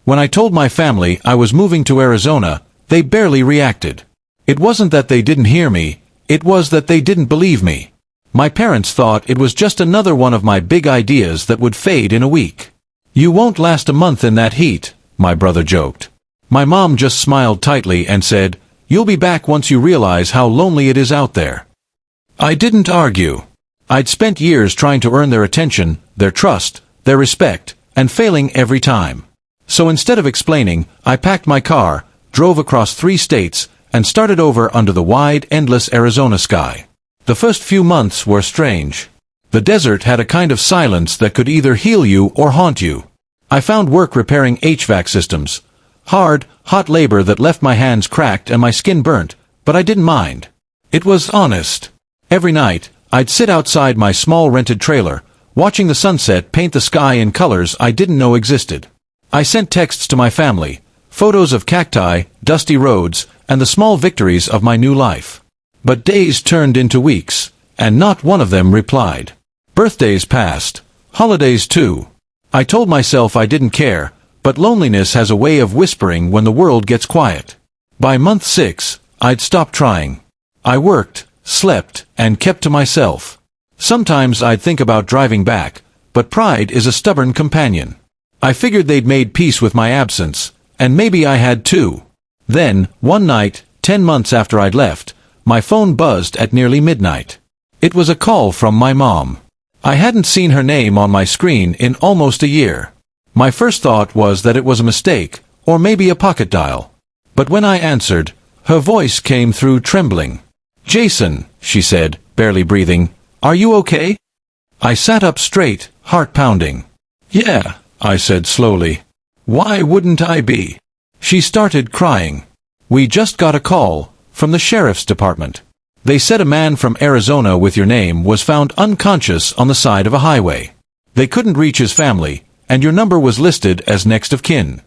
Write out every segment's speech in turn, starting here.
When I told my family I was moving to Arizona, they barely reacted. It wasn't that they didn't hear me, it was that they didn't believe me. My parents thought it was just another one of my big ideas that would fade in a week. "You won't last a month in that heat," my brother joked. My mom just smiled tightly and said, "You'll be back once you realize how lonely it is out there." I didn't argue. I'd spent years trying to earn their attention, their trust, their respect, and failing every time. So instead of explaining, I packed my car, drove across 3 states, and started over under the wide, endless Arizona sky. The first few months were strange. The desert had a kind of silence that could either heal you or haunt you. I found work repairing HVAC systems. Hard, hot labor that left my hands cracked and my skin burnt, but I didn't mind. It was honest. Every night, I'd sit outside my small rented trailer, watching the sunset paint the sky in colors I didn't know existed. I sent texts to my family, photos of cacti, dusty roads, and the small victories of my new life. But days turned into weeks, and not one of them replied. Birthdays passed. Holidays too. I told myself I didn't care, but loneliness has a way of whispering when the world gets quiet. By month 6, I'd stopped trying. I worked, slept, and kept to myself. Sometimes I'd think about driving back, but pride is a stubborn companion. I figured they'd made peace with my absence, and maybe I had too. Then, one night, 10 months after I'd left, my phone buzzed at nearly midnight. It was a call from my mom. I hadn't seen her name on my screen in almost a year. My first thought was that it was a mistake, or maybe a pocket dial. But when I answered, her voice came through trembling. "Jason," she said, barely breathing, "are you okay?" I sat up straight, heart pounding. "Yeah," I said slowly. "Why wouldn't I be?" She started crying. "We just got a call from the sheriff's department. They said a man from Arizona with your name was found unconscious on the side of a highway. They couldn't reach his family, and your number was listed as next of kin."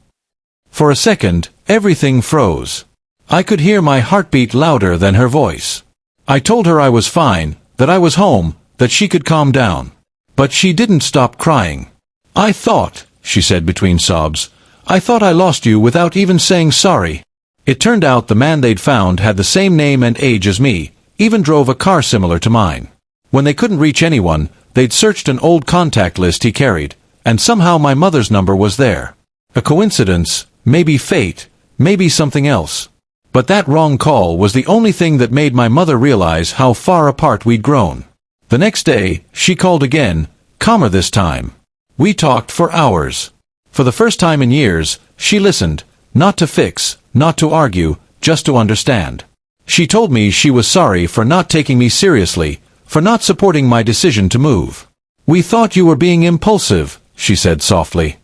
For a second, everything froze. I could hear my heartbeat louder than her voice. I told her I was fine, that I was home, that she could calm down. But she didn't stop crying. "I thought," she said between sobs, "I thought I lost you without even saying sorry." It turned out the man they'd found had the same name and age as me, even drove a car similar to mine. When they couldn't reach anyone, they'd searched an old contact list he carried, and somehow my mother's number was there. A coincidence, maybe fate, maybe something else. But that wrong call was the only thing that made my mother realize how far apart we'd grown. The next day, she called again, calmer this time. We talked for hours. For the first time in years, she listened, not to fix, not to argue, just to understand. She told me she was sorry for not taking me seriously, for not supporting my decision to move. "We thought you were being impulsive," she said softly.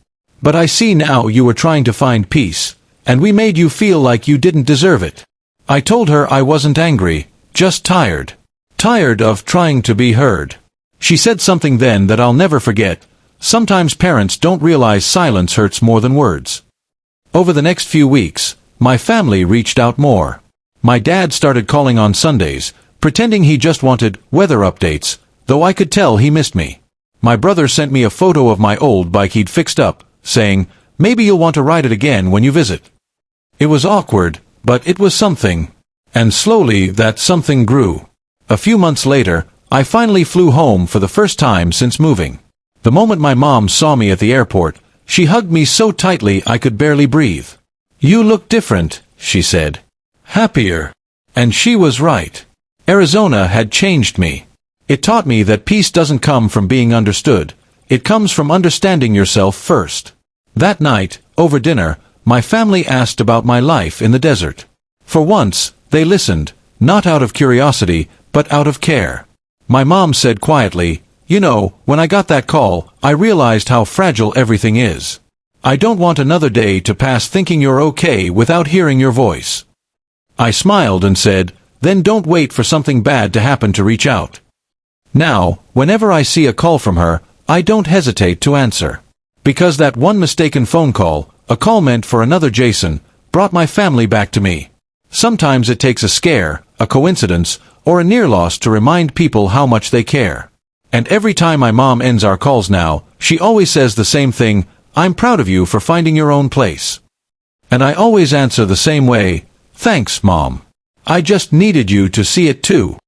"But I see now you were trying to find peace, and we made you feel like you didn't deserve it." I told her I wasn't angry, just tired. Tired of trying to be heard. She said something then that I'll never forget. Sometimes parents don't realize silence hurts more than words. Over the next few weeks, my family reached out more. My dad started calling on Sundays, pretending he just wanted weather updates, though I could tell he missed me. My brother sent me a photo of my old bike he'd fixed up, saying, "Maybe you'll want to ride it again when you visit." It was awkward, but it was something. And slowly that something grew. A few months later, I finally flew home for the first time since moving. The moment my mom saw me at the airport, she hugged me so tightly I could barely breathe. "You look different," she said. "Happier." And she was right. Arizona had changed me. It taught me that peace doesn't come from being understood. It comes from understanding yourself first. That night, over dinner, my family asked about my life in the desert. For once, they listened, not out of curiosity, but out of care. My mom said quietly, "You know, when I got that call, I realized how fragile everything is. I don't want another day to pass thinking you're okay without hearing your voice." I smiled and said, "Then don't wait for something bad to happen to reach out." Now, whenever I see a call from her, I don't hesitate to answer. Because that one mistaken phone call, a call meant for another Jason, brought my family back to me. Sometimes it takes a scare, a coincidence, or a near loss to remind people how much they care. And every time my mom ends our calls now, she always says the same thing, I'm proud of you for finding your own place. And I always answer the same way, thanks, Mom. I just needed you to see it too.